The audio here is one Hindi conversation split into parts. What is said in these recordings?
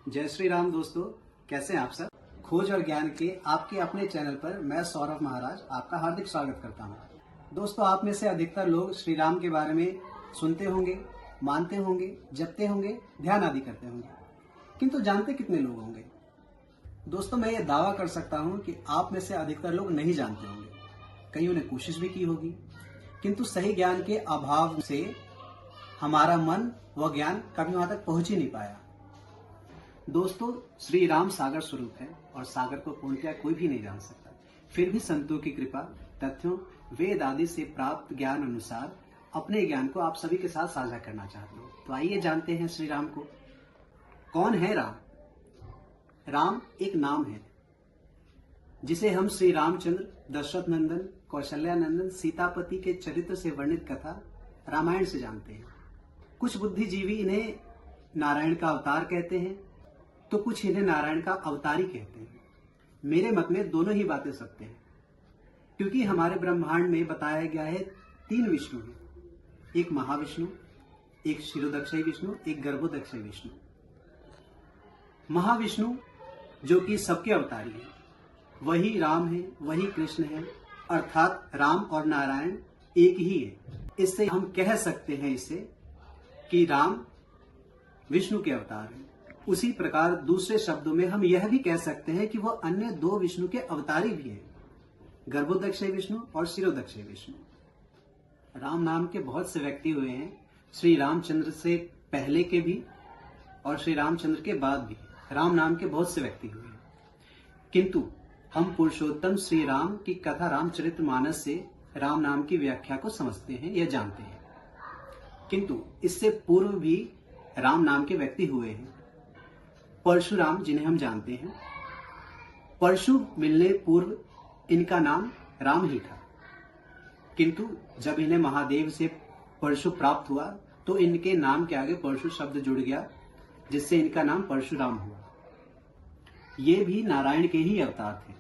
जय श्री राम दोस्तों, कैसे हैं आप सब। खोज और ज्ञान के आपके अपने चैनल पर मैं सौरभ महाराज आपका हार्दिक स्वागत करता हूं। दोस्तों, आप में से अधिकतर लोग श्री राम के बारे में सुनते होंगे, मानते होंगे, जपते होंगे, ध्यान आदि करते होंगे, किंतु जानते कितने लोग होंगे। दोस्तों, मैं ये दावा कर सकता हूं कि आप में से अधिकतर लोग नहीं जानते होंगे। कईयों ने कोशिश भी की होगी, किंतु सही ज्ञान के अभाव से हमारा मन व ज्ञान कभी वहां तक पहुंच ही नहीं पाया। दोस्तों, श्री राम सागर स्वरूप है और सागर को पूर्णतया कोई भी नहीं जान सकता। फिर भी संतों की कृपा, तथ्यों, वेद आदि से प्राप्त ज्ञान अनुसार अपने ज्ञान को आप सभी के साथ साझा करना चाहते हो। तो आइए जानते हैं श्री राम को। कौन है राम? राम एक नाम है जिसे हम श्री रामचंद्र, दशरथ नंदन, कौशल्या नंदन, सीतापति के चरित्र से वर्णित कथा रामायण से जानते हैं। कुछ बुद्धिजीवी इन्हें नारायण का अवतार कहते हैं, तो कुछ इन्हें नारायण का अवतारी कहते हैं। मेरे मत में दोनों ही बातें सत्य हैं, क्योंकि हमारे ब्रह्मांड में बताया गया है 3 विष्णु हैं। एक महाविष्णु, एक शिरोदक्षय विष्णु, एक गर्भोदक्षय विष्णु। महाविष्णु जो कि सबके अवतारी है, वही राम है, वही कृष्ण है, अर्थात राम और नारायण एक ही है। इससे हम कह सकते हैं इसे कि राम विष्णु के अवतार है। उसी प्रकार दूसरे शब्दों में हम यह भी कह सकते हैं कि वह अन्य 2 विष्णु के अवतारी भी हैं, गर्भोदक्षय विष्णु और शिरोदक्षय विष्णु। राम नाम के बहुत से व्यक्ति हुए हैं, श्री रामचंद्र से पहले के भी और श्री रामचंद्र के बाद भी राम नाम के बहुत से व्यक्ति हुए हैं। किंतु हम पुरुषोत्तम श्री राम की कथा रामचरितमानस से राम नाम की व्याख्या को समझते हैं या जानते हैं। किंतु इससे पूर्व भी राम नाम के व्यक्ति हुए हैं। परशुराम, जिन्हें हम जानते हैं, परशु मिलने पूर्व इनका नाम राम ही था, किंतु जब इन्हें महादेव से परशु प्राप्त हुआ तो इनके नाम के आगे परशु शब्द जुड़ गया, जिससे इनका नाम परशुराम हुआ। ये भी नारायण के ही अवतार थे।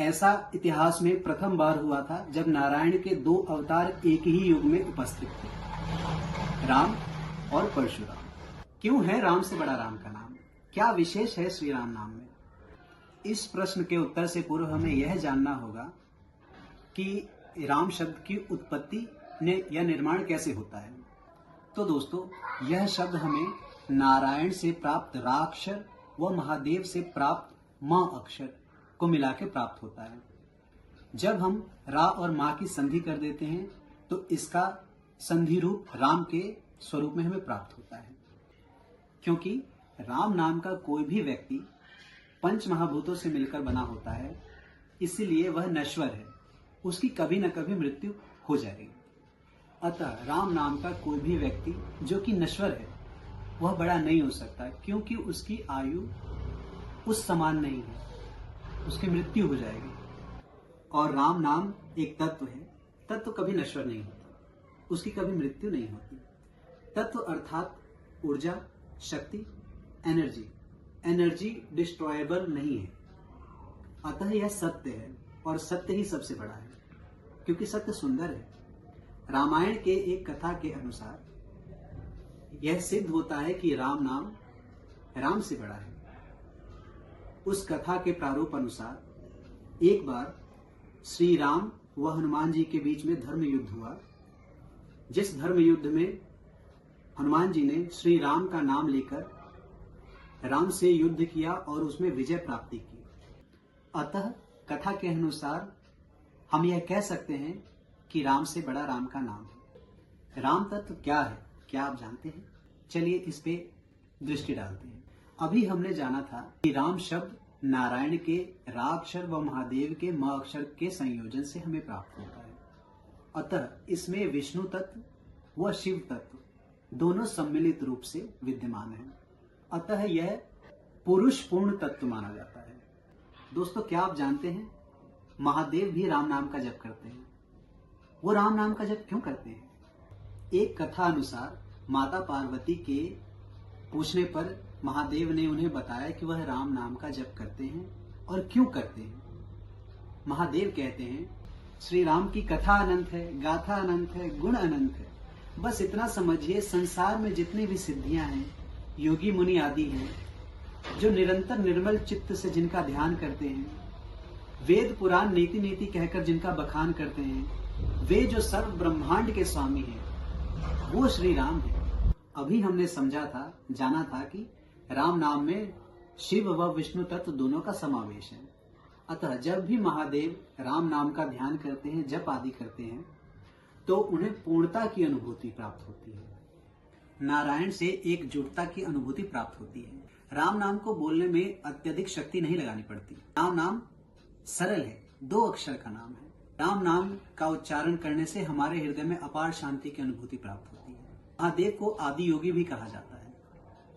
ऐसा इतिहास में प्रथम बार हुआ था जब नारायण के 2 अवतार एक ही युग में उपस्थित थे, राम और परशुराम। क्यों है राम से बड़ा राम का नाम? क्या विशेष है श्री राम नाम में? इस प्रश्न के उत्तर से पूर्व हमें यह जानना होगा कि राम शब्द की उत्पत्ति या निर्माण कैसे होता है। तो दोस्तों, यह शब्द हमें नारायण से प्राप्त रा अक्षर व महादेव से प्राप्त मां अक्षर को मिला के प्राप्त होता है। जब हम रा और मां की संधि कर देते हैं तो इसका संधि रूप राम के स्वरूप में हमें प्राप्त होता है। क्योंकि राम नाम का कोई भी व्यक्ति 5 महाभूतों से मिलकर बना होता है, इसलिए वह नश्वर है, उसकी कभी न कभी मृत्यु हो जाएगी। अतः राम नाम का कोई भी व्यक्ति जो कि नश्वर है वह बड़ा नहीं हो सकता, क्योंकि उसकी आयु उस समान नहीं है, उसकी मृत्यु हो जाएगी। और राम नाम एक तत्व है, तत्व कभी नश्वर नहीं होता, उसकी कभी मृत्यु नहीं होती। तत्व अर्थात ऊर्जा, शक्ति, एनर्जी डिस्ट्रॉयबल नहीं है। अतः यह सत्य है और सत्य ही सबसे बड़ा है, क्योंकि सत्य सुंदर है। रामायण के एक कथा के अनुसार यह सिद्ध होता है कि राम नाम राम से बड़ा है। उस कथा के प्रारूप अनुसार एक बार श्री राम व हनुमान जी के बीच में धर्म युद्ध हुआ, जिस धर्म युद्ध में हनुमान जी ने श्री राम का नाम लेकर राम से युद्ध किया और उसमें विजय प्राप्ति की। अतः कथा के अनुसार हम यह कह सकते हैं कि राम से बड़ा राम का नाम है। राम तत्व क्या है, क्या आप जानते हैं? चलिए इस पे दृष्टि डालते हैं। अभी हमने जाना था कि राम शब्द नारायण के रा अक्षर व महादेव के म अक्षर के संयोजन से हमें प्राप्त होता है। अतः इसमें विष्णु तत्व व शिव तत्व दोनों सम्मिलित रूप से विद्यमान है। अतः यह पुरुष पूर्ण तत्व माना जाता है। दोस्तों, क्या आप जानते हैं महादेव भी राम नाम का जप करते हैं? वो राम नाम का जप क्यों करते हैं? एक कथा अनुसार माता पार्वती के पूछने पर महादेव ने उन्हें बताया कि वह राम नाम का जप करते हैं और क्यों करते हैं। महादेव कहते हैं, श्री राम की कथा अनंत है, गाथा अनंत है, गुण अनंत है। बस इतना समझिए, संसार में जितनी भी सिद्धियां हैं, योगी मुनि आदि हैं, जो निरंतर निर्मल चित्त से जिनका ध्यान करते हैं, वेद पुराण नीति नीति कहकर जिनका बखान करते हैं, वे जो सर्व ब्रह्मांड के स्वामी हैं, वो श्री राम है। अभी हमने समझा था, जाना था कि राम नाम में शिव व विष्णु तत्व दोनों का समावेश है। अतः जब भी महादेव राम नाम का ध्यान करते हैं, जप आदि करते हैं, तो उन्हें पूर्णता की अनुभूति प्राप्त होती है, नारायण से एकजुटता की अनुभूति प्राप्त होती है। राम नाम को बोलने में अत्यधिक शक्ति नहीं लगानी पड़ती। राम नाम सरल है, 2 अक्षर का नाम है। राम नाम का उच्चारण करने से हमारे हृदय में अपार शांति की अनुभूति प्राप्त होती है। महादेव को आदि योगी भी कहा जाता है,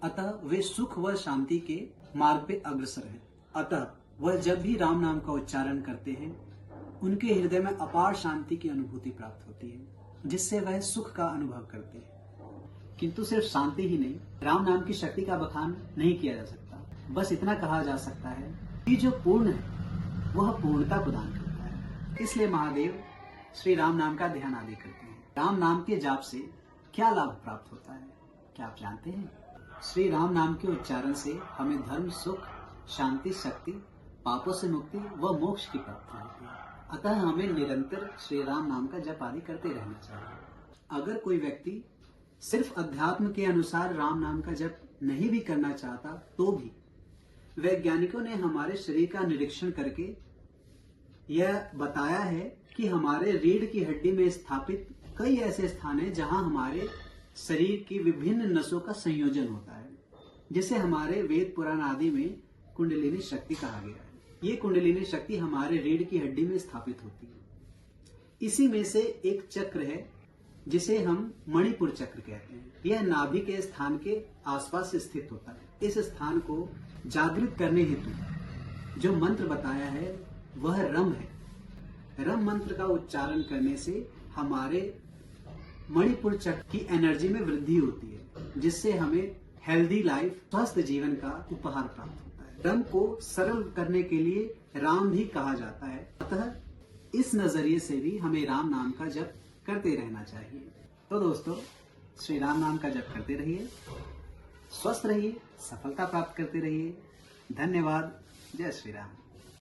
अतः वे सुख व शांति के मार्ग पे अग्रसर हैं। अतः वह जब भी राम नाम का उच्चारण करते हैं, उनके हृदय में अपार शांति की अनुभूति प्राप्त होती है, जिससे वह सुख का अनुभव करते हैं। किंतु सिर्फ शांति ही नहीं, राम नाम की शक्ति का बखान नहीं किया जा सकता। बस इतना कहा जा सकता है कि जो पूर्ण है वह पूर्णता प्रदान करता है। इसलिए महादेव श्री राम नाम का ध्यान आदि करते हैं। राम नाम के जाप से क्या लाभ प्राप्त होता है, क्या आप जानते हैं? श्री राम नाम के उच्चारण से हमें धर्म, सुख, शांति, शक्ति, पापों से मुक्ति व मोक्ष की प्राप्ति होती है। अतः हमें निरंतर श्री राम नाम का जप आदि करते रहना चाहिए। अगर कोई व्यक्ति सिर्फ अध्यात्म के अनुसार राम नाम का जप नहीं भी करना चाहता, तो भी वैज्ञानिकों ने हमारे शरीर का निरीक्षण करके यह बताया है कि हमारे रीढ़ की हड्डी में स्थापित कई ऐसे स्थान हैं जहां हमारे शरीर की विभिन्न नसों का संयोजन होता है, जिसे हमारे वेद पुराण आदि में कुंडलिनी शक्ति कहा गया है। ये कुंडलिनी शक्ति हमारे रीढ़ की हड्डी में स्थापित होती है। इसी में से एक चक्र है जिसे हम मणिपुर चक्र कहते हैं। यह नाभि के स्थान के आसपास स्थित होता है। इस स्थान को जागृत करने हेतु जो मंत्र बताया है वह रम है। रम मंत्र का उच्चारण करने से हमारे मणिपुर चक्र की एनर्जी में वृद्धि होती है, जिससे हमें हेल्दी लाइफ, स्वस्थ जीवन का उपहार प्राप्त होता है। रम को सरल करने के लिए राम भी कहा जाता है। अतः इस नजरिए से भी हमें राम नाम का जप करते रहना चाहिए। तो दोस्तों, श्री राम नाम का जप करते रहिए, स्वस्थ रहिए, सफलता प्राप्त करते रहिए। धन्यवाद। जय श्री राम।